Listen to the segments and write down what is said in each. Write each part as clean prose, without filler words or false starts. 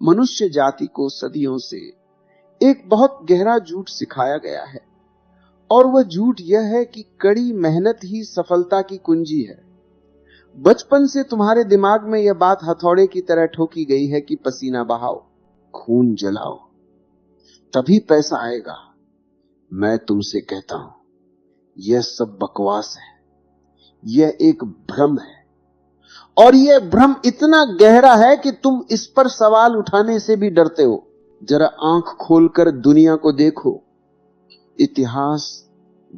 मनुष्य जाति को सदियों से एक बहुत गहरा झूठ सिखाया गया है, और वह झूठ यह है कि कड़ी मेहनत ही सफलता की कुंजी है। बचपन से तुम्हारे दिमाग में यह बात हथौड़े की तरह ठोकी गई है कि पसीना बहाओ, खून जलाओ, तभी पैसा आएगा। मैं तुमसे कहता हूं, यह सब बकवास है, यह एक भ्रम है, और यह भ्रम इतना गहरा है कि तुम इस पर सवाल उठाने से भी डरते हो। जरा आंख खोलकर दुनिया को देखो। इतिहास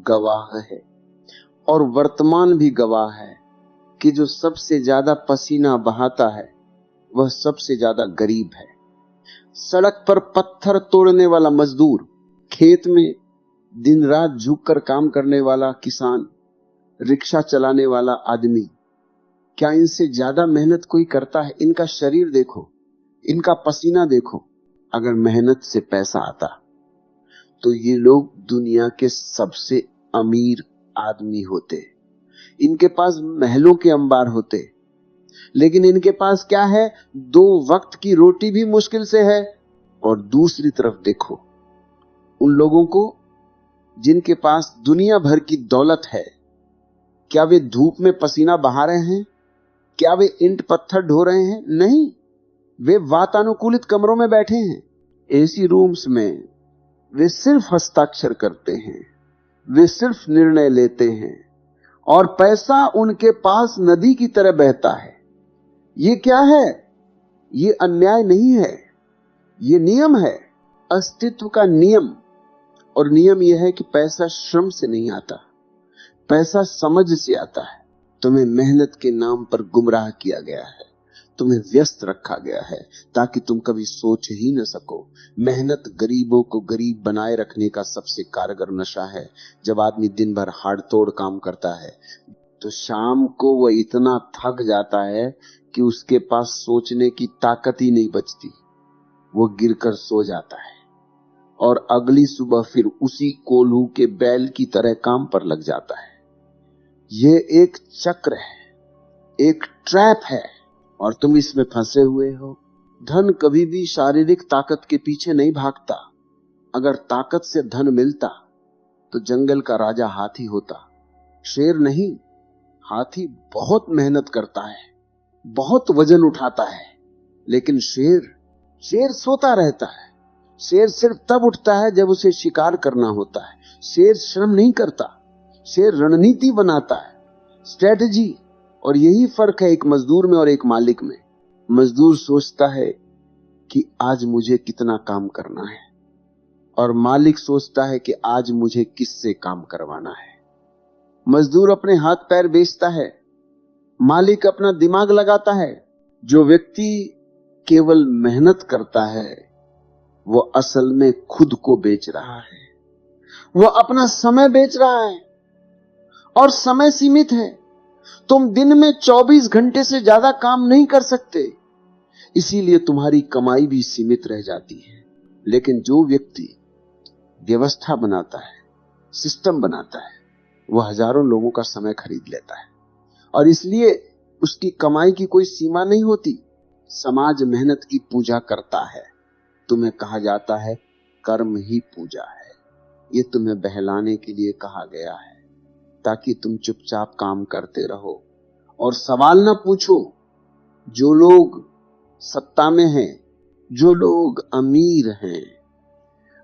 गवाह है और वर्तमान भी गवाह है कि जो सबसे ज्यादा पसीना बहाता है वह सबसे ज्यादा गरीब है। सड़क पर पत्थर तोड़ने वाला मजदूर, खेत में दिन रात झुककर काम करने वाला किसान, रिक्शा चलाने वाला आदमी, क्या इनसे ज्यादा मेहनत कोई करता है? इनका शरीर देखो, इनका पसीना देखो। अगर मेहनत से पैसा आता तो ये लोग दुनिया के सबसे अमीर आदमी होते। इनके पास महलों के अंबार होते, लेकिन इनके पास क्या है? 2 वक्त की रोटी भी मुश्किल से है। और दूसरी तरफ देखो उन लोगों को जिनके पास दुनिया भर की दौलत है। क्या वे धूप में पसीना बहा रहे हैं? क्या वे ईंट पत्थर ढो रहे हैं? नहीं, वे वातानुकूलित कमरों में बैठे हैं, एसी रूम्स में। वे सिर्फ हस्ताक्षर करते हैं, वे सिर्फ निर्णय लेते हैं, और पैसा उनके पास नदी की तरह बहता है। ये क्या है? ये अन्याय नहीं है, ये नियम है, अस्तित्व का नियम। और नियम यह है कि पैसा श्रम से नहीं आता, पैसा समझ से आता है। तुम्हें मेहनत के नाम पर गुमराह किया गया है, तुम्हें व्यस्त रखा गया है ताकि तुम कभी सोच ही न सको। मेहनत गरीबों को गरीब बनाए रखने का सबसे कारगर नशा है। जब आदमी दिन भर हाड़ तोड़ काम करता है तो शाम को वह इतना थक जाता है कि उसके पास सोचने की ताकत ही नहीं बचती। वो गिरकर सो जाता है और अगली सुबह फिर उसी कोल्हू के बैल की तरह काम पर लग जाता है। ये एक चक्र है, एक ट्रैप है, और तुम इसमें फंसे हुए हो। धन कभी भी शारीरिक ताकत के पीछे नहीं भागता। अगर ताकत से धन मिलता तो जंगल का राजा हाथी होता, शेर नहीं। हाथी बहुत मेहनत करता है, बहुत वजन उठाता है, लेकिन शेर सोता रहता है। शेर सिर्फ तब उठता है जब उसे शिकार करना होता है। शेर श्रम नहीं करता, शेर रणनीति बनाता है, स्ट्रेटजी। और यही फर्क है एक मजदूर में और एक मालिक में। मजदूर सोचता है कि आज मुझे कितना काम करना है, और मालिक सोचता है कि आज मुझे किससे काम करवाना है। मजदूर अपने हाथ पैर बेचता है, मालिक अपना दिमाग लगाता है। जो व्यक्ति केवल मेहनत करता है वो असल में खुद को बेच रहा है। वो अपना समय बेच रहा है, और समय सीमित है। तुम दिन में 24 घंटे से ज्यादा काम नहीं कर सकते, इसीलिए तुम्हारी कमाई भी सीमित रह जाती है। लेकिन जो व्यक्ति व्यवस्था बनाता है, सिस्टम बनाता है, वह हजारों लोगों का समय खरीद लेता है, और इसलिए उसकी कमाई की कोई सीमा नहीं होती। समाज मेहनत की पूजा करता है। तुम्हें कहा जाता है कर्म ही पूजा है। ये तुम्हें बहलाने के लिए कहा गया है ताकि तुम चुपचाप काम करते रहो और सवाल ना पूछो। जो लोग सत्ता में हैं, जो लोग अमीर हैं,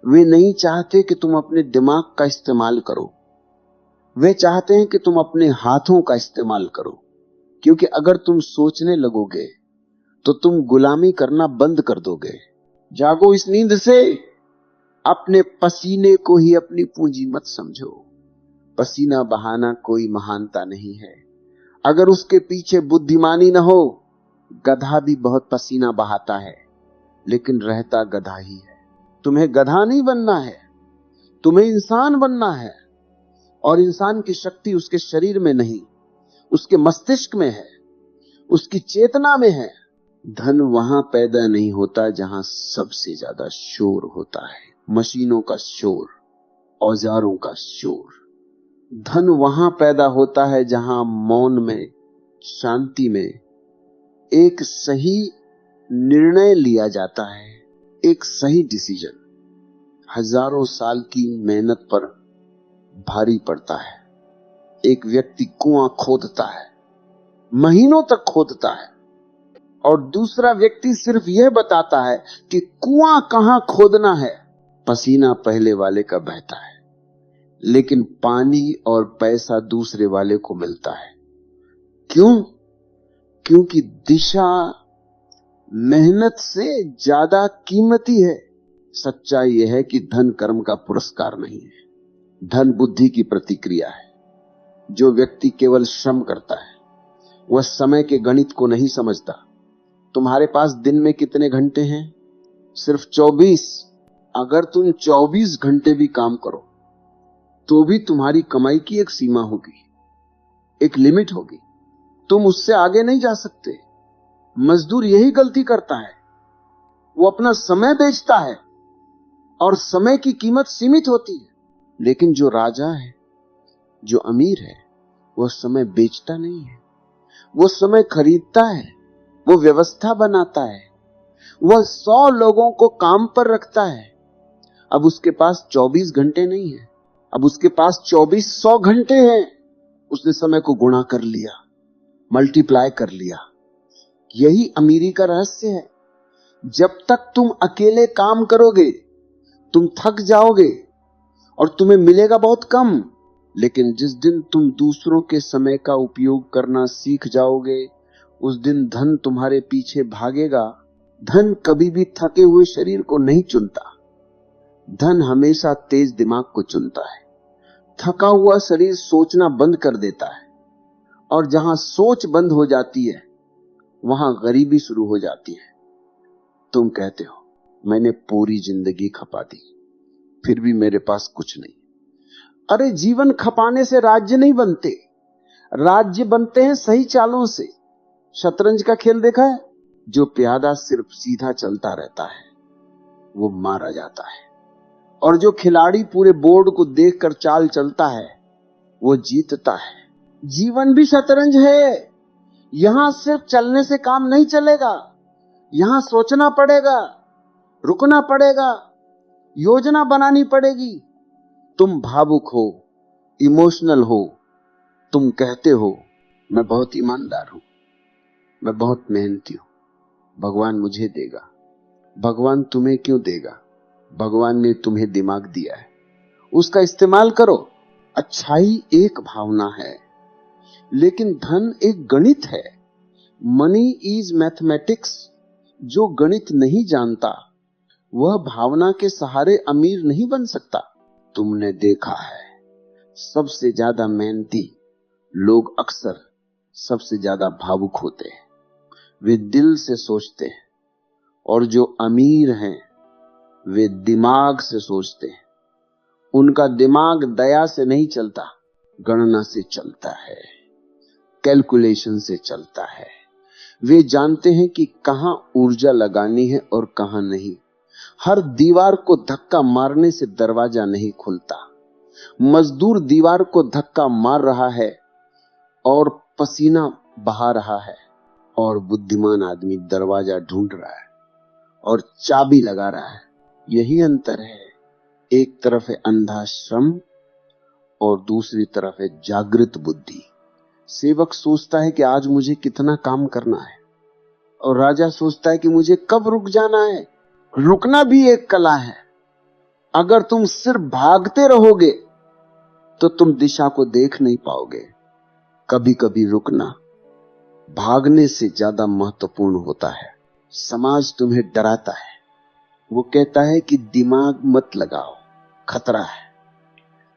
वे नहीं चाहते कि तुम अपने दिमाग का इस्तेमाल करो। वे चाहते हैं कि तुम अपने हाथों का इस्तेमाल करो, क्योंकि अगर तुम सोचने लगोगे तो तुम गुलामी करना बंद कर दोगे। जागो इस नींद से। अपने पसीने को ही अपनी पूंजी मत समझो। पसीना बहाना कोई महानता नहीं है। अगर उसके पीछे बुद्धिमानी न हो, गधा भी बहुत पसीना बहाता है, लेकिन रहता गधा ही है। तुम्हें गधा नहीं बनना है, तुम्हें इंसान बनना है। और इंसान की शक्ति उसके शरीर में नहीं, उसके मस्तिष्क में है, उसकी चेतना में है। धन वहां पैदा नहीं होता जहां सबसे ज्यादा शोर होता है, मशीनों का शोर, औजारों का शोर। धन वहां पैदा होता है जहां मौन में, शांति में एक सही निर्णय लिया जाता है, एक सही डिसीजन हजारों साल की मेहनत पर भारी पड़ता है। एक व्यक्ति कुआं खोदता है, महीनों तक खोदता है, और दूसरा व्यक्ति सिर्फ यह बताता है कि कुआं कहां खोदना है। पसीना पहले वाले का बहता है, लेकिन पानी और पैसा दूसरे वाले को मिलता है। क्यों? क्योंकि दिशा मेहनत से ज्यादा कीमती है। सच्चाई यह है कि धन कर्म का पुरस्कार नहीं है, धन बुद्धि की प्रतिक्रिया है। जो व्यक्ति केवल श्रम करता है वह समय के गणित को नहीं समझता। तुम्हारे पास दिन में कितने घंटे हैं? सिर्फ 24। अगर तुम 24 घंटे भी काम करो तो भी तुम्हारी कमाई की एक सीमा होगी, एक लिमिट होगी। तुम उससे आगे नहीं जा सकते। मजदूर यही गलती करता है, वो अपना समय बेचता है और समय की कीमत सीमित होती है। लेकिन जो राजा है, जो अमीर है, वह समय बेचता नहीं है, वो समय खरीदता है, वो व्यवस्था बनाता है, वह 100 लोगों को काम पर रखता है। अब उसके पास 24 घंटे नहीं है, अब उसके पास 2400 घंटे हैं। उसने समय को गुणा कर लिया, मल्टीप्लाई कर लिया। यही अमीरी का रहस्य है। जब तक तुम अकेले काम करोगे तुम थक जाओगे और तुम्हें मिलेगा बहुत कम। लेकिन जिस दिन तुम दूसरों के समय का उपयोग करना सीख जाओगे, उस दिन धन तुम्हारे पीछे भागेगा। धन कभी भी थके हुए शरीर को नहीं चुनता, धन हमेशा तेज दिमाग को चुनता है। थका हुआ शरीर सोचना बंद कर देता है, और जहां सोच बंद हो जाती है वहां गरीबी शुरू हो जाती है। तुम कहते हो मैंने पूरी जिंदगी खपा दी, फिर भी मेरे पास कुछ नहीं। अरे जीवन खपाने से राज्य नहीं बनते, राज्य बनते हैं सही चालों से। शतरंज का खेल देखा है? जो प्यादा सिर्फ सीधा चलता रहता है वो मारा जाता है, और जो खिलाड़ी पूरे बोर्ड को देखकर चाल चलता है वो जीतता है। जीवन भी शतरंज है। यहां सिर्फ चलने से काम नहीं चलेगा, यहां सोचना पड़ेगा, रुकना पड़ेगा, योजना बनानी पड़ेगी। तुम भावुक हो, इमोशनल हो, तुम कहते हो मैं बहुत ईमानदार हूं, मैं बहुत मेहनती हूं, भगवान मुझे देगा। भगवान तुम्हें क्यों देगा? भगवान ने तुम्हें दिमाग दिया है, उसका इस्तेमाल करो। अच्छाई एक भावना है, लेकिन धन एक गणित है। Money is mathematics. जो गणित नहीं जानता वह भावना के सहारे अमीर नहीं बन सकता। तुमने देखा है सबसे ज्यादा मेहनती लोग अक्सर सबसे ज्यादा भावुक होते हैं। वे दिल से सोचते हैं, और जो अमीर हैं वे दिमाग से सोचते हैं। उनका दिमाग दया से नहीं चलता, गणना से चलता है, कैलकुलेशन से चलता है। वे जानते हैं कि कहां ऊर्जा लगानी है और कहां नहीं। हर दीवार को धक्का मारने से दरवाजा नहीं खुलता। मजदूर दीवार को धक्का मार रहा है और पसीना बहा रहा है, और बुद्धिमान आदमी दरवाजा ढूंढ रहा है और चाबी लगा रहा है। यही अंतर है। एक तरफ है अंधा श्रम और दूसरी तरफ है जागृत बुद्धि। सेवक सोचता है कि आज मुझे कितना काम करना है, और राजा सोचता है कि मुझे कब रुक जाना है। रुकना भी एक कला है। अगर तुम सिर्फ भागते रहोगे तो तुम दिशा को देख नहीं पाओगे। कभी कभी रुकना भागने से ज्यादा महत्वपूर्ण होता है। समाज तुम्हें डराता है, वो कहता है कि दिमाग मत लगाओ, खतरा है,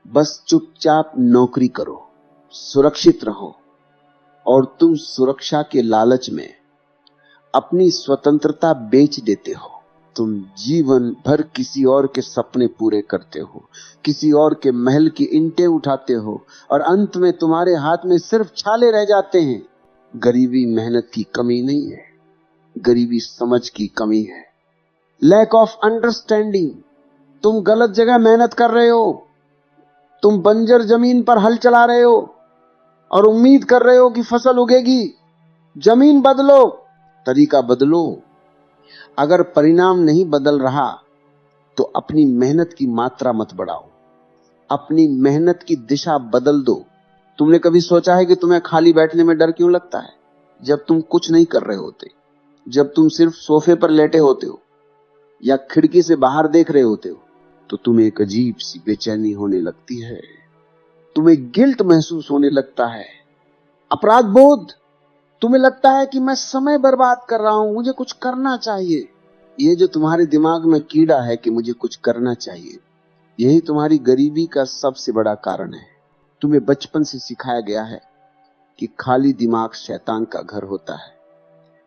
बस चुपचाप नौकरी करो, सुरक्षित रहो। और तुम सुरक्षा के लालच में अपनी स्वतंत्रता बेच देते हो। तुम जीवन भर किसी और के सपने पूरे करते हो, किसी और के महल की ईंटें उठाते हो, और अंत में तुम्हारे हाथ में सिर्फ छाले रह जाते हैं। गरीबी मेहनत की कमी नहीं है, गरीबी समझ की कमी है, लैक ऑफ अंडरस्टैंडिंग। तुम गलत जगह मेहनत कर रहे हो। तुम बंजर जमीन पर हल चला रहे हो और उम्मीद कर रहे हो कि फसल उगेगी। जमीन बदलो, तरीका बदलो। अगर परिणाम नहीं बदल रहा तो अपनी मेहनत की मात्रा मत बढ़ाओ, अपनी मेहनत की दिशा बदल दो। तुमने कभी सोचा है कि तुम्हें खाली बैठने में डर क्यों लगता है? जब तुम कुछ नहीं कर रहे होते, जब तुम सिर्फ सोफे पर लेटे होते हो या खिड़की से बाहर देख रहे होते हो, तो तुम्हें एक अजीब सी बेचैनी होने लगती है, तुम्हें गिल्ट महसूस होने लगता है, अपराध बोध। तुम्हें लगता है कि मैं समय बर्बाद कर रहा हूं, मुझे कुछ करना चाहिए। ये जो तुम्हारे दिमाग में कीड़ा है कि मुझे कुछ करना चाहिए, यही तुम्हारी गरीबी का सबसे बड़ा कारण है। तुम्हें बचपन से सिखाया गया है कि खाली दिमाग शैतान का घर होता है।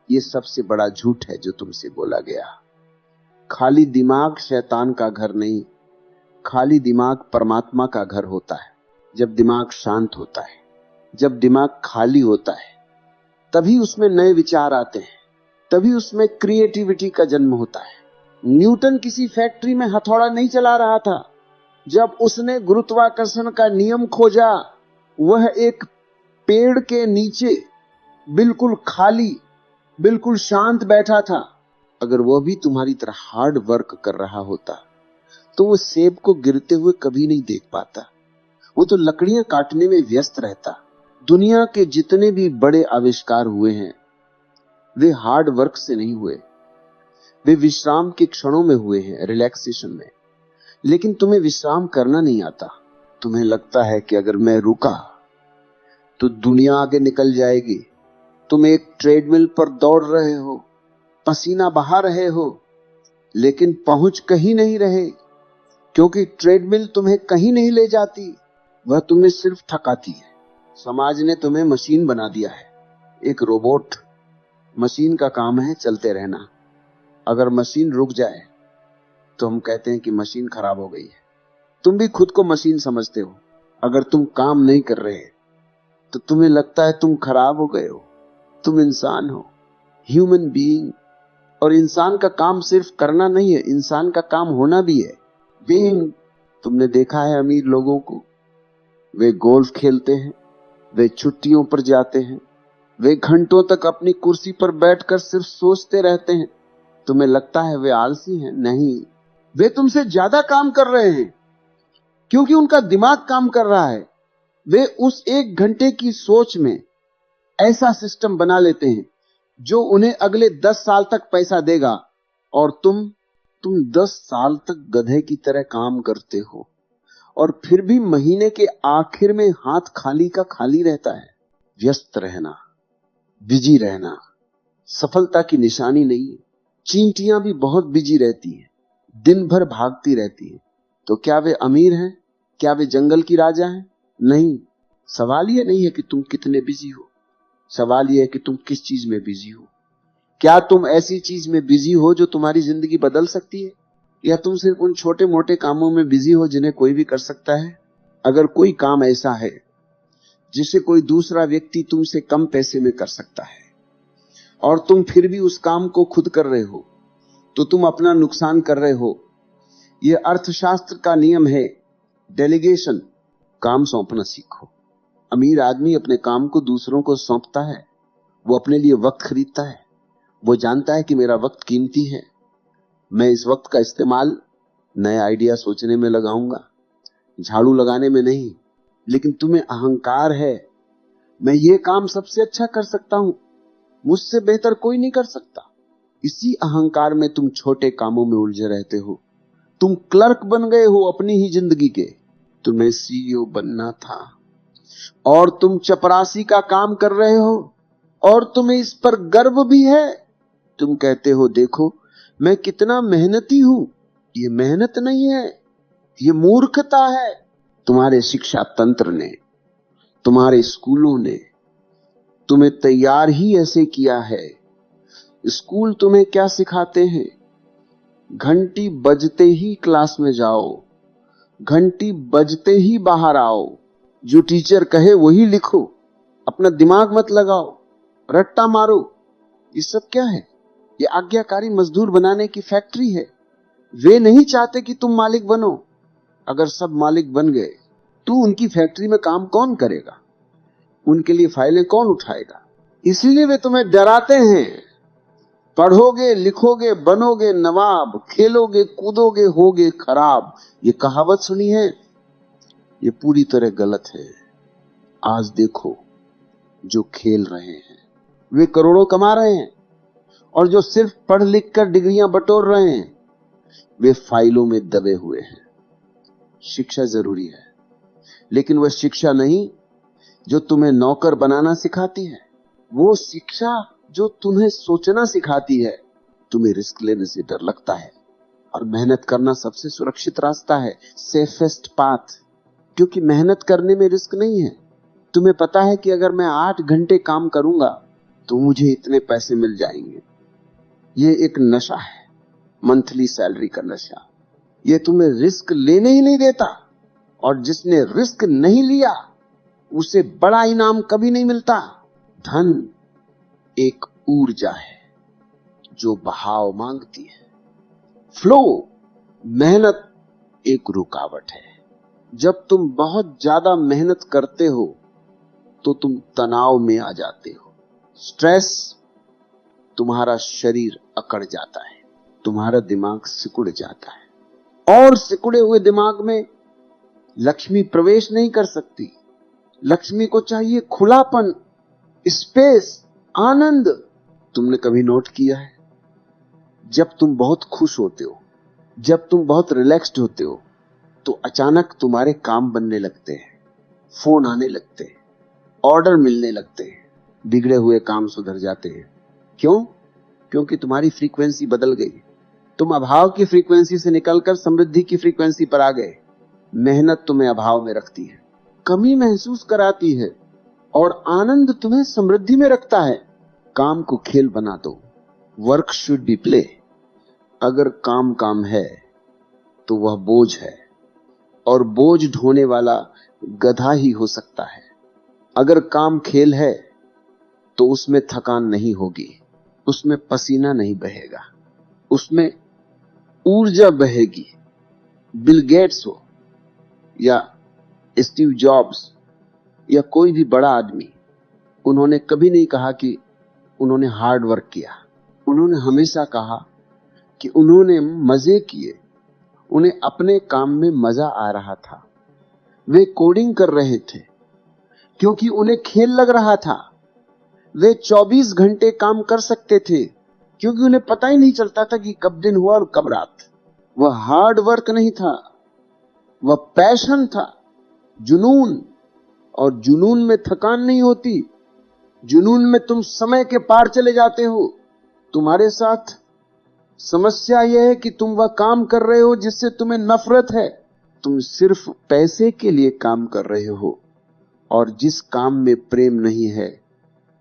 ये सबसे बड़ा झूठ है जो तुमसे बोला गया। खाली दिमाग शैतान का घर नहीं, खाली दिमाग परमात्मा का घर होता है। जब दिमाग शांत होता है, जब दिमाग खाली होता है, तभी उसमें नए विचार आते हैं, तभी उसमें क्रिएटिविटी का जन्म होता है। न्यूटन किसी फैक्ट्री में हथौड़ा नहीं चला रहा था। जब उसने गुरुत्वाकर्षण का नियम खोजा, वह एक पेड़ के नीचे बिल्कुल खाली, बिल्कुल शांत बैठा था। अगर वह भी तुम्हारी तरह हार्ड वर्क कर रहा होता तो वो सेब को गिरते हुए कभी नहीं देख पाता। वो तो लकड़ियां काटने में व्यस्त रहता। दुनिया के जितने भी बड़े आविष्कार हुए हैं, वे हार्ड वर्क से नहीं हुए, वे विश्राम के क्षणों में हुए हैं, रिलैक्सेशन में। लेकिन तुम्हें विश्राम करना नहीं आता। तुम्हें लगता है कि अगर मैं रुका तो दुनिया आगे निकल जाएगी। तुम एक ट्रेडमिल पर दौड़ रहे हो, पसीना बहा रहे हो, लेकिन पहुंच कहीं नहीं रहे, क्योंकि ट्रेडमिल तुम्हें कहीं नहीं ले जाती, वह तुम्हें सिर्फ थकाती है। समाज ने तुम्हें मशीन बना दिया है, एक रोबोट। मशीन का काम है चलते रहना। अगर मशीन रुक जाए तो हम कहते हैं कि मशीन खराब हो गई है। तुम भी खुद को मशीन समझते हो। अगर तुम काम नहीं कर रहे तो तुम्हें लगता है तुम खराब हो गए हो। तुम इंसान हो, ह्यूमन बीइंग। और इंसान का काम सिर्फ करना नहीं है, इंसान का काम होना भी है, बीइंग। तुमने देखा है अमीर लोगों को, वे गोल्फ खेलते हैं, वे छुट्टियों पर जाते हैं, वे घंटों तक अपनी कुर्सी पर बैठकर सिर्फ सोचते रहते हैं। तुम्हें लगता है वे आलसी हैं? नहीं, वे तुमसे ज्यादा काम कर रहे हैं, क्योंकि उनका दिमाग काम कर रहा है। वे उस 1 घंटे की सोच में ऐसा सिस्टम बना लेते हैं जो उन्हें अगले 10 साल तक पैसा देगा, और तुम 10 साल तक गधे की तरह काम करते हो, और फिर भी महीने के आखिर में हाथ खाली का खाली रहता है। व्यस्त रहना, बिजी रहना सफलता की निशानी नहीं है। चींटियां भी बहुत बिजी रहती हैं, दिन भर भागती रहती हैं। तो क्या वे अमीर हैं? क्या वे जंगल की राजा हैं? नहीं। सवाल यह नहीं है कि तुम कितने बिजी हो, सवाल यह है कि तुम किस चीज में बिजी हो। क्या तुम ऐसी चीज में बिजी हो जो तुम्हारी जिंदगी बदल सकती है, या तुम सिर्फ उन छोटे मोटे कामों में बिजी हो जिन्हें कोई भी कर सकता है? अगर कोई काम ऐसा है जिसे कोई दूसरा व्यक्ति तुमसे कम पैसे में कर सकता है, और तुम फिर भी उस काम को खुद कर रहे हो, तो तुम अपना नुकसान कर रहे हो। यह अर्थशास्त्र का नियम है, डेलीगेशन। काम सौंपना सीखो। अमीर आदमी अपने काम को दूसरों को सौंपता है। वो अपने लिए वक्त खरीदता है। वो जानता है कि मेरा वक्त कीमती है, मैं इस वक्त का इस्तेमाल नए आइडिया सोचने में लगाऊंगा, झाड़ू लगाने में नहीं। लेकिन तुम्हें अहंकार है, मैं ये काम सबसे अच्छा कर सकता हूं, मुझसे बेहतर कोई नहीं कर सकता। इसी अहंकार में तुम छोटे कामों में उलझे रहते हो। तुम क्लर्क बन गए हो अपनी ही जिंदगी के। तुम्हें सीईओ बनना था, और तुम चपरासी का काम कर रहे हो, और तुम्हें इस पर गर्व भी है। तुम कहते हो, देखो मैं कितना मेहनती हूं। ये मेहनत नहीं है, ये मूर्खता है। तुम्हारे शिक्षा तंत्र ने, तुम्हारे स्कूलों ने तुम्हें तैयार ही ऐसे किया है। स्कूल तुम्हें क्या सिखाते हैं? घंटी बजते ही क्लास में जाओ, घंटी बजते ही बाहर आओ, जो टीचर कहे वही लिखो, अपना दिमाग मत लगाओ, रट्टा मारो। ये सब क्या है? ये आज्ञाकारी मजदूर बनाने की फैक्ट्री है। वे नहीं चाहते कि तुम मालिक बनो। अगर सब मालिक बन गए तो उनकी फैक्ट्री में काम कौन करेगा? उनके लिए फाइलें कौन उठाएगा? इसलिए वे तुम्हें डराते हैं। पढ़ोगे, लिखोगे, बनोगे नवाब, खेलोगे, कूदोगे, होगे खराब। ये कहावत सुनी है? ये पूरी तरह गलत है। आज देखो, जो खेल रहे हैं वे करोड़ों कमा रहे हैं, और जो सिर्फ पढ़ लिख कर डिग्रियां बटोर रहे हैं वे फाइलों में दबे हुए हैं। शिक्षा जरूरी है, लेकिन वह शिक्षा नहीं जो तुम्हें नौकर बनाना सिखाती है। वो शिक्षा जो तुम्हें सोचना सिखाती है। तुम्हें रिस्क लेने से डर लगता है, और मेहनत करना सबसे सुरक्षित रास्ता है, सेफेस्ट पाथ। क्योंकि मेहनत करने में रिस्क नहीं है। तुम्हें पता है कि अगर मैं 8 घंटे काम करूंगा तो मुझे इतने पैसे मिल जाएंगे। ये एक नशा है, मंथली सैलरी का नशा। ये तुम्हें रिस्क लेने ही नहीं देता, और जिसने रिस्क नहीं लिया उसे बड़ा इनाम कभी नहीं मिलता। धन एक ऊर्जा है जो बहाव मांगती है, फ्लो। मेहनत एक रुकावट है। जब तुम बहुत ज्यादा मेहनत करते हो तो तुम तनाव में आ जाते हो। स्ट्रेस, तुम्हारा शरीर अकड़ जाता है, तुम्हारा दिमाग सिकुड़ जाता है, और सिकुड़े हुए दिमाग में लक्ष्मी प्रवेश नहीं कर सकती। लक्ष्मी को चाहिए खुलापन, स्पेस, आनंद। तुमने कभी नोट किया है, जब तुम बहुत खुश होते हो, जब तुम बहुत रिलैक्स्ड होते हो, तो अचानक तुम्हारे काम बनने लगते हैं, फोन आने लगते हैं, ऑर्डर मिलने लगते हैं, बिगड़े हुए काम सुधर जाते हैं। क्यों? क्योंकि तुम्हारी फ्रीक्वेंसी बदल गई। तुम अभाव की फ्रीक्वेंसी से निकलकर समृद्धि की फ्रीक्वेंसी पर आ गए। मेहनत तुम्हें अभाव में रखती है, कमी महसूस कराती है, और आनंद तुम्हें समृद्धि में रखता है। काम को खेल बना दो। Work should be play. अगर काम काम है तो वह बोझ है, और बोझ ढोने वाला गधा ही हो सकता है। अगर काम खेल है तो उसमें थकान नहीं होगी, उसमें पसीना नहीं बहेगा, उसमें ऊर्जा बहेगी। बिल गेट्स हो या स्टीव जॉब्स या कोई भी बड़ा आदमी, उन्होंने कभी नहीं कहा कि उन्होंने हार्ड वर्क किया। उन्होंने हमेशा कहा कि उन्होंने मजे किए, उन्हें अपने काम में मजा आ रहा था। वे कोडिंग कर रहे थे क्योंकि उन्हें खेल लग रहा था। वे 24 घंटे काम कर सकते थे क्योंकि उन्हें पता ही नहीं चलता था कि कब दिन हुआ और कब रात। वह हार्ड वर्क नहीं था, वह पैशन था, जुनून। और जुनून में थकान नहीं होती। जुनून में तुम समय के पार चले जाते हो। तुम्हारे साथ समस्या यह है कि तुम वह काम कर रहे हो जिससे तुम्हें नफरत है। तुम सिर्फ पैसे के लिए काम कर रहे हो, और जिस काम में प्रेम नहीं है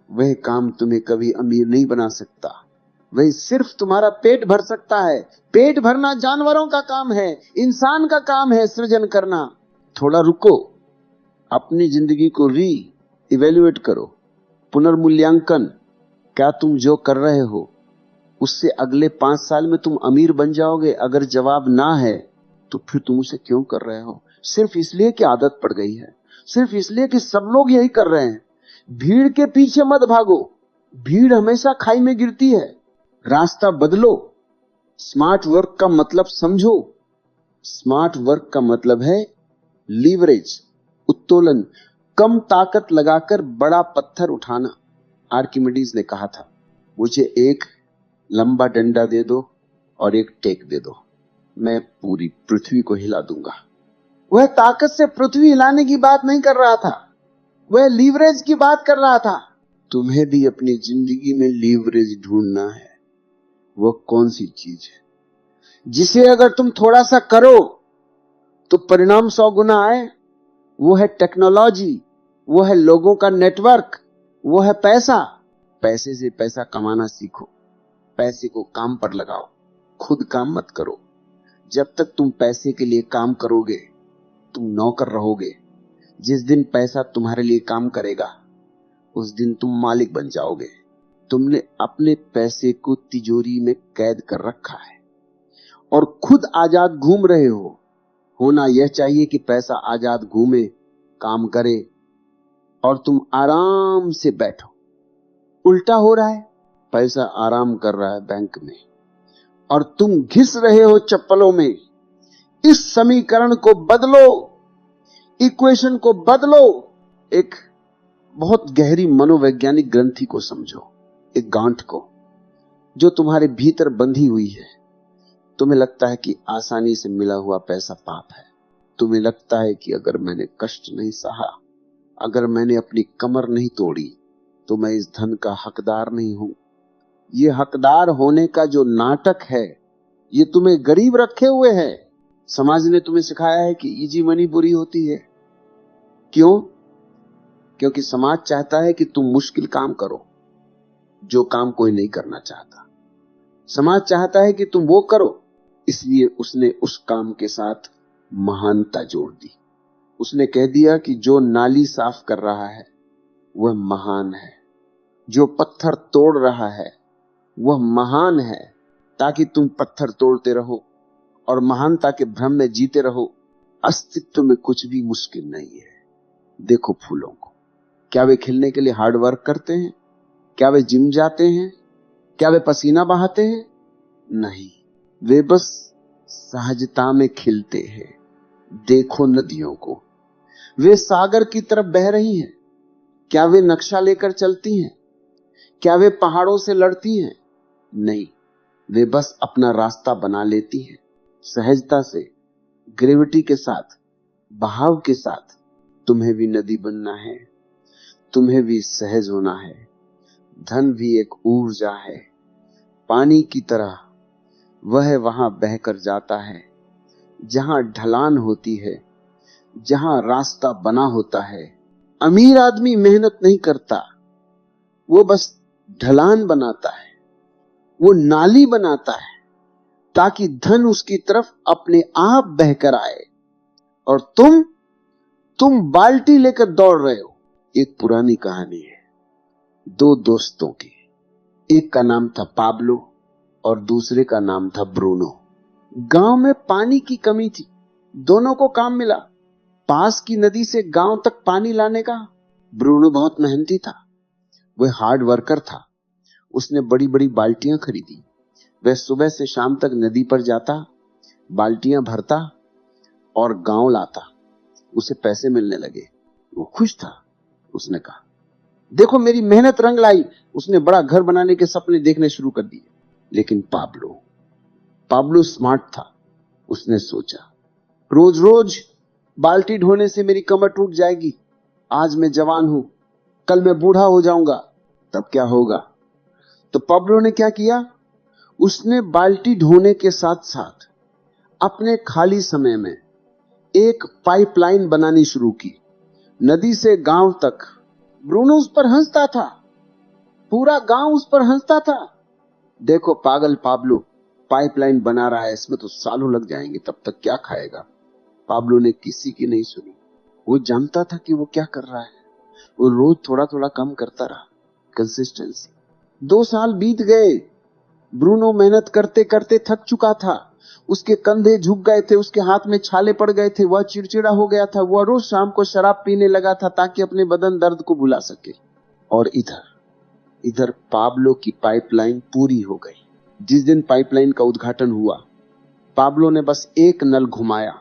वह काम तुम्हें कभी अमीर नहीं बना सकता। वह सिर्फ तुम्हारा पेट भर सकता है। पेट भरना जानवरों का काम है, इंसान का काम है सृजन करना। थोड़ा रुको, अपनी जिंदगी को इवेल्युएट करो, पुनर्मूल्यांकन। क्या तुम जो कर रहे हो उससे अगले 5 साल में तुम अमीर बन जाओगे? अगर जवाब ना है तो फिर तुम उसे क्यों कर रहे हो? सिर्फ इसलिए कि आदत पड़ गई है, सिर्फ इसलिए कि सब लोग यही कर रहे हैं। भीड़ के पीछे मत भागो, भीड़ हमेशा खाई में गिरती है। रास्ता बदलो। स्मार्ट वर्क का मतलब समझो। स्मार्ट वर्क का मतलब है लीवरेज, उत्तोलन, कम ताकत लगाकर बड़ा पत्थर उठाना। आर्किमिडीज ने कहा था, मुझे एक लंबा डंडा दे दो और एक टेक दे दो, मैं पूरी पृथ्वी को हिला दूंगा। वह ताकत से पृथ्वी हिलाने की बात नहीं कर रहा था, वह लीवरेज की बात कर रहा था। तुम्हें भी अपनी जिंदगी में लीवरेज ढूंढना है। वह कौन सी चीज है जिसे अगर तुम थोड़ा सा करो तो परिणाम 100 गुना आए? वो है टेक्नोलॉजी, वो है लोगों का नेटवर्क, वो है पैसा। पैसे से पैसा कमाना सीखो, पैसे को काम पर लगाओ, खुद काम मत करो। जब तक तुम पैसे के लिए काम करोगे तुम नौकर रहोगे। जिस दिन पैसा तुम्हारे लिए काम करेगा उस दिन तुम मालिक बन जाओगे। तुमने अपने पैसे को तिजोरी में कैद कर रखा है और खुद आजाद घूम रहे हो। होना यह चाहिए कि पैसा आजाद घूमे, काम करे और तुम आराम से बैठो। उल्टा हो रहा है। पैसा आराम कर रहा है बैंक में और तुम घिस रहे हो चप्पलों में। इस समीकरण को बदलो, इक्वेशन को बदलो। एक बहुत गहरी मनोवैज्ञानिक ग्रंथि को समझो, एक गांठ को जो तुम्हारे भीतर बंधी हुई है। तुम्हें लगता है कि आसानी से मिला हुआ पैसा पाप है। तुम्हें लगता है कि अगर मैंने कष्ट नहीं सहा, अगर मैंने अपनी कमर नहीं तोड़ी, तो मैं इस धन का हकदार नहीं हूं। ये हकदार होने का जो नाटक है, ये तुम्हें गरीब रखे हुए है। समाज ने तुम्हें सिखाया है कि इजी मनी बुरी होती है। क्यों? क्योंकि समाज चाहता है कि तुम मुश्किल काम करो, जो काम कोई नहीं करना चाहता। समाज चाहता है कि तुम वो करो, इसलिए उसने उस काम के साथ महानता जोड़ दी। उसने कह दिया कि जो नाली साफ कर रहा है वह महान है, जो पत्थर तोड़ रहा है वह महान है, ताकि तुम पत्थर तोड़ते रहो और महानता के भ्रम में जीते रहो। अस्तित्व में कुछ भी मुश्किल नहीं है। देखो फूलों को, क्या वे खिलने के लिए हार्ड वर्क करते हैं? क्या वे जिम जाते हैं? क्या वे पसीना बहाते हैं? नहीं, वे बस सहजता में खिलते हैं। देखो नदियों को, वे सागर की तरफ बह रही हैं। क्या वे नक्शा लेकर चलती हैं? क्या वे पहाड़ों से लड़ती हैं? नहीं, वे बस अपना रास्ता बना लेती हैं, सहजता से, ग्रेविटी के साथ, बहाव के साथ। तुम्हें भी नदी बनना है, तुम्हें भी सहज होना है। धन भी एक ऊर्जा है, पानी की तरह। वह वहां बहकर जाता है जहां ढलान होती है, जहां रास्ता बना होता है। अमीर आदमी मेहनत नहीं करता, वो बस ढलान बनाता है, वो नाली बनाता है, ताकि धन उसकी तरफ अपने आप बहकर आए। और तुम बाल्टी लेकर दौड़ रहे हो। एक पुरानी कहानी है, दो दोस्तों की। एक का नाम था पाब्लो और दूसरे का नाम था ब्रूनो। गांव में पानी की कमी थी, दोनों को काम मिला पास की नदी से गांव तक पानी लाने का। ब्रूनो बहुत मेहनती था, वह हार्ड वर्कर था। उसने बड़ी बड़ी बाल्टियां खरीदी। वह सुबह से शाम तक नदी पर जाता, बाल्टियां भरता और गांव लाता। उसे पैसे मिलने लगे, वो खुश था। उसने कहा, देखो मेरी मेहनत रंग लाई। उसने बड़ा घर बनाने के सपने देखने शुरू कर दिए। लेकिन पाब्लो स्मार्ट था। उसने सोचा, रोज रोज बाल्टी ढोने से मेरी कमर टूट जाएगी। आज मैं जवान हूं, कल मैं बूढ़ा हो जाऊंगा, तब क्या होगा? तो पाब्लो ने क्या किया? उसने बाल्टी ढोने के साथ साथ अपने खाली समय में एक पाइपलाइन बनानी शुरू की, नदी से गांव तक। ब्रूनो उस पर हंसता था, पूरा गांव उस पर हंसता था। देखो पागल पाब्लो पाइपलाइन बना रहा है, इसमें तो सालों लग जाएंगे, तब तक क्या खाएगा? पाब्लो ने किसी की नहीं सुनी। वो जानता था कि वो क्या कर रहा है। वो रोज थोड़ा थोड़ा कम करता रहा, कंसिस्टेंसी। 2 साल बीत गए। ब्रूनो मेहनत करते करते थक चुका था। उसके कंधे झुक गए थे, उसके हाथ में छाले पड़ गए थे। वह चिड़चिड़ा हो गया था। वह रोज शाम को शराब पीने लगा था ताकि अपने बदन दर्द को भुला सके। और इधर पाब्लो की पाइपलाइन पूरी हो गई। जिस दिन पाइपलाइन का उद्घाटन हुआ, पाब्लो ने बस एक नल घुमाया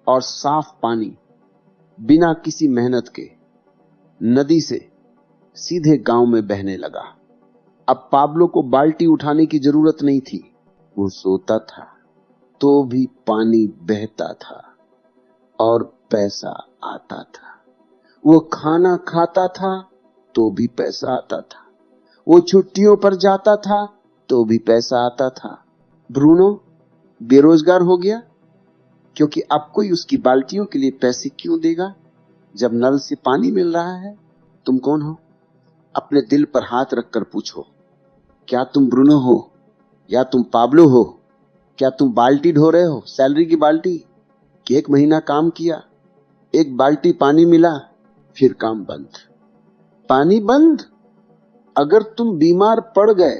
और साफ पानी बिना किसी मेहनत के नदी से सीधे गांव में बहने लगा। अब पाब्लो को बाल्टी उठाने की जरूरत नहीं थी। वो सोता था तो भी पानी बहता था और पैसा आता था। वो खाना खाता था तो भी पैसा आता था। वो छुट्टियों पर जाता था तो भी पैसा आता था। ब्रूनो बेरोजगार हो गया क्योंकि अब कोई उसकी बाल्टियों के लिए पैसे क्यों देगा जब नल से पानी मिल रहा है? तुम कौन हो? अपने दिल पर हाथ रखकर पूछो, क्या तुम ब्रूनो हो या तुम पाब्लो हो? क्या तुम बाल्टी ढो रहे हो, सैलरी की बाल्टी? कि 1 महीना काम किया, 1 बाल्टी पानी मिला, फिर काम बंद, पानी बंद। अगर तुम बीमार पड़ गए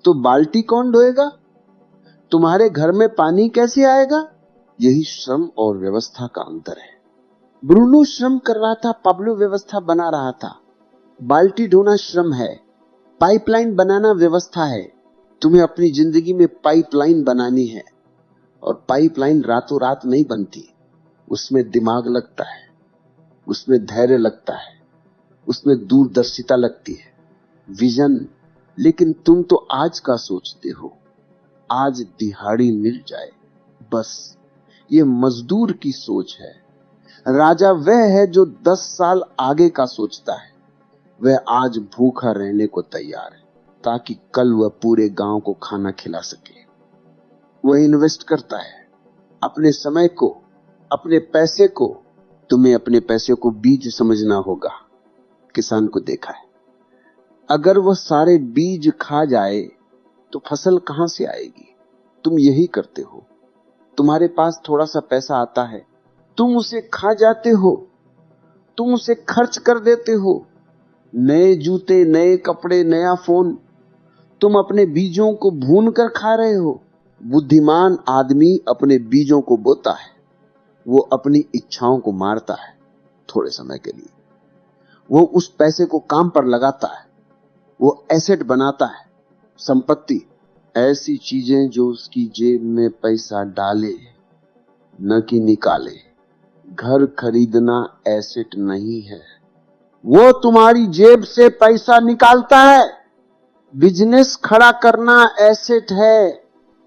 तो बाल्टी कौन ढोएगा? तुम्हारे घर में पानी कैसे आएगा? यही श्रम और व्यवस्था का अंतर है। ब्रूनो श्रम कर रहा था, पाब्लो व्यवस्था बना रहा था। बाल्टी ढोना श्रम है, पाइपलाइन बनाना व्यवस्था है। तुम्हें अपनी जिंदगी में पाइपलाइन बनानी है, और पाइपलाइन रातों रात नहीं बनती। उसमें दिमाग लगता है, उसमें धैर्य लगता है, उसमें दूरदर्शिता लगती है, विजन। लेकिन तुम तो आज का सोचते हो, आज दिहाड़ी मिल जाए बस। ये मजदूर की सोच है। राजा वह है जो 10 साल आगे का सोचता है। वह आज भूखा रहने को तैयार है ताकि कल वह पूरे गांव को खाना खिला सके। वह इन्वेस्ट करता है अपने समय को, अपने पैसे को। तुम्हें अपने पैसे को बीज समझना होगा। किसान को देखा है, अगर वह सारे बीज खा जाए तो फसल कहां से आएगी? तुम यही करते हो। तुम्हारे पास थोड़ा सा पैसा आता है, तुम उसे खा जाते हो, तुम उसे खर्च कर देते हो। नए जूते, नए कपड़े, नया फोन। तुम अपने बीजों को भून कर खा रहे हो। बुद्धिमान आदमी अपने बीजों को बोता है। वो अपनी इच्छाओं को मारता है थोड़े समय के लिए। वो उस पैसे को काम पर लगाता है। वो एसेट बनाता है, संपत्ति। ऐसी चीजें जो उसकी जेब में पैसा डाले, न कि निकाले। घर खरीदना एसेट नहीं है, वो तुम्हारी जेब से पैसा निकालता है। बिजनेस खड़ा करना एसेट है।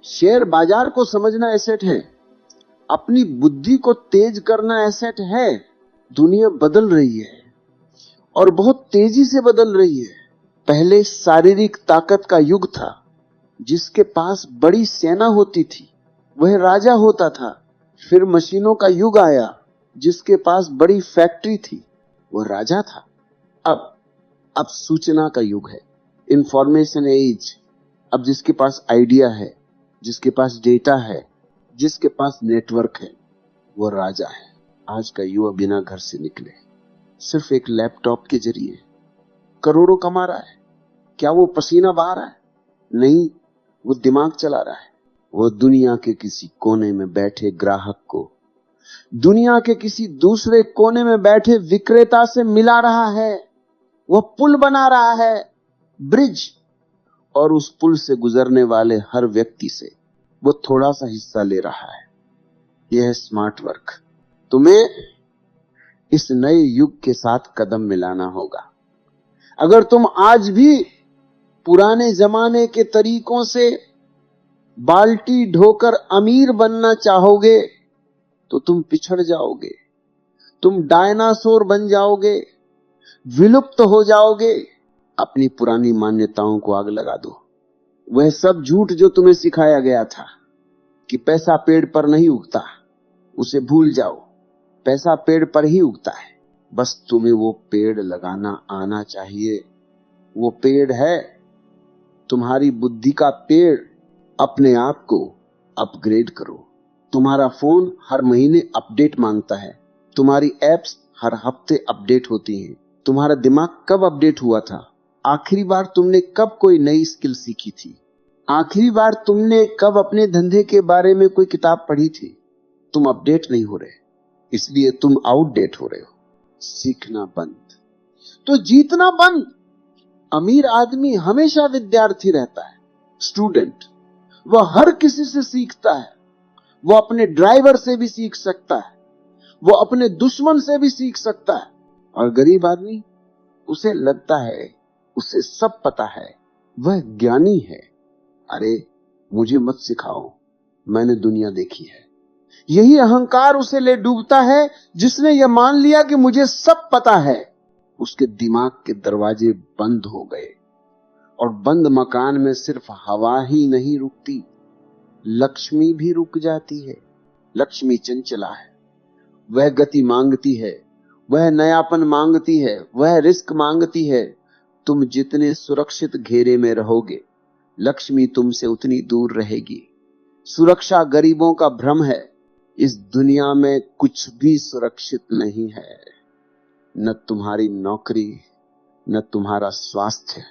शेयर बाजार को समझना एसेट है। अपनी बुद्धि को तेज करना एसेट है। दुनिया बदल रही है और बहुत तेजी से बदल रही है। पहले शारीरिक ताकत का युग था। जिसके पास बड़ी सेना होती थी वह राजा होता था। फिर मशीनों का युग आया। जिसके पास बड़ी फैक्ट्री थी वह राजा था। अब सूचना का युग है, इंफॉर्मेशन एज। अब जिसके पास आइडिया है, जिसके पास डेटा है, जिसके पास नेटवर्क है, वो राजा है। आज का युवा बिना घर से निकले सिर्फ एक लैपटॉप के जरिए करोड़ों कमा रहा है। क्या वो पसीना बहा रहा है? नहीं, वो दिमाग चला रहा है। वो दुनिया के किसी कोने में बैठे ग्राहक को दुनिया के किसी दूसरे कोने में बैठे विक्रेता से मिला रहा है। वो पुल बना रहा है, ब्रिज, और उस पुल से गुजरने वाले हर व्यक्ति से वो थोड़ा सा हिस्सा ले रहा है। यह है स्मार्ट वर्क। तुम्हें इस नए युग के साथ कदम मिलाना होगा। अगर तुम आज भी पुराने जमाने के तरीकों से बाल्टी ढोकर अमीर बनना चाहोगे तो तुम पिछड़ जाओगे। तुम डायनासोर बन जाओगे, विलुप्त हो जाओगे। अपनी पुरानी मान्यताओं को आग लगा दो। वह सब झूठ जो तुम्हें सिखाया गया था कि पैसा पेड़ पर नहीं उगता, उसे भूल जाओ। पैसा पेड़ पर ही उगता है। बस तुम्हें वो पेड़ लगाना आना चाहिए। वो पेड़ है तुम्हारी बुद्धि का पेड़। अपने आप को अपग्रेड करो। तुम्हारा फोन हर महीने अपडेट मांगता है। तुम्हारी एप्स हर हफ्ते अपडेट होती हैं। तुम्हारा दिमाग कब अपडेट हुआ था? आखिरी बार तुमने कब कोई नई स्किल सीखी थी? आखिरी बार तुमने कब अपने धंधे के बारे में कोई किताब पढ़ी थी? तुम अपडेट नहीं हो रहे, इसलिए तुम आउटडेट हो रहे हो। सीखना बंद तो जीतना बंद। अमीर आदमी हमेशा विद्यार्थी रहता है, स्टूडेंट। वह हर किसी से सीखता है। वो अपने ड्राइवर से भी सीख सकता है, वो अपने दुश्मन से भी सीख सकता है। और गरीब आदमी, उसे लगता है उसे सब पता है, वह ज्ञानी है। अरे मुझे मत सिखाओ, मैंने दुनिया देखी है। यही अहंकार उसे ले डूबता है जिसने यह मान लिया कि मुझे सब पता है। उसके दिमाग के दरवाजे बंद हो गए। और बंद मकान में सिर्फ हवा ही नहीं रुकती, लक्ष्मी भी रुक जाती है। लक्ष्मी चंचला है, वह गति मांगती है, वह नयापन मांगती है, वह रिस्क मांगती है। तुम जितने सुरक्षित घेरे में रहोगे, लक्ष्मी तुमसे उतनी दूर रहेगी। सुरक्षा गरीबों का भ्रम है। इस दुनिया में कुछ भी सुरक्षित नहीं है। न तुम्हारी नौकरी, न तुम्हारा स्वास्थ्य,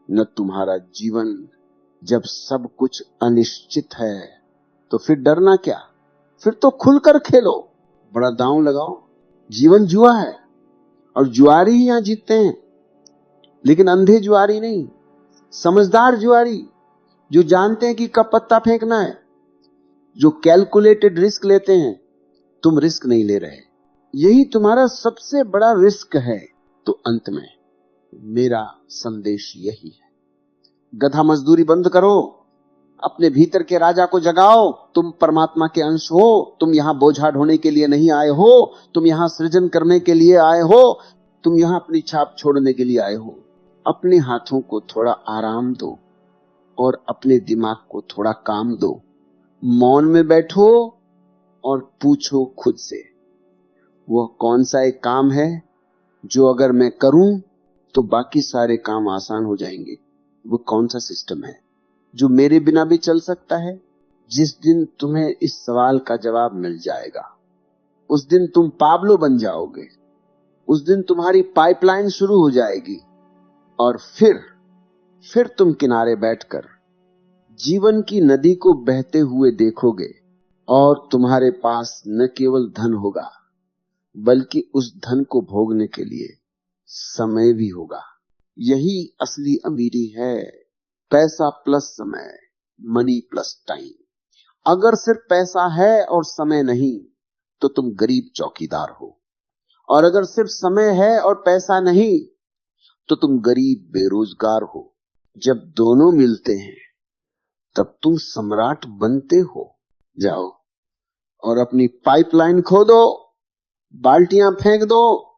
न तुम्हारा जीवन। जब सब कुछ अनिश्चित है तो फिर डरना क्या? फिर तो खुलकर खेलो, बड़ा दांव लगाओ। जीवन जुआ है और जुआरी ही यहां जीतते हैं, लेकिन अंधे जुआरी नहीं। समझदार जुआरी जो जानते हैं कि कब पत्ता फेंकना है, जो कैलकुलेटेड रिस्क लेते हैं, तुम रिस्क नहीं ले रहे। यही तुम्हारा सबसे बड़ा रिस्क है। तो अंत में मेरा संदेश यही है, गधा मजदूरी बंद करो, अपने भीतर के राजा को जगाओ। तुम परमात्मा के अंश हो, तुम यहां बोझा ढोने के लिए नहीं आए हो, तुम यहां सृजन करने के लिए आए हो, तुम यहां अपनी छाप छोड़ने के लिए आए हो। अपने हाथों को थोड़ा आराम दो और अपने दिमाग को थोड़ा काम दो। मौन में बैठो और पूछो खुद से, वह कौन सा एक काम है जो अगर मैं करूं तो बाकी सारे काम आसान हो जाएंगे। वो कौन सा सिस्टम है जो मेरे बिना भी चल सकता है? जिस दिन तुम्हें इस सवाल का जवाब मिल जाएगा, उस दिन तुम पाब्लो बन जाओगे। उस दिन तुम्हारी पाइपलाइन शुरू हो जाएगी और फिर तुम किनारे बैठकर जीवन की नदी को बहते हुए देखोगे और तुम्हारे पास न केवल धन होगा बल्कि उस धन को भोगने के लिए समय भी होगा। यही असली अमीरी है, पैसा प्लस समय, मनी प्लस टाइम। अगर सिर्फ पैसा है और समय नहीं तो तुम गरीब चौकीदार हो, और अगर सिर्फ समय है और पैसा नहीं तो तुम गरीब बेरोजगार हो। जब दोनों मिलते हैं तब तुम सम्राट बनते हो। जाओ और अपनी पाइपलाइन खोदो, बाल्टियां फेंक दो,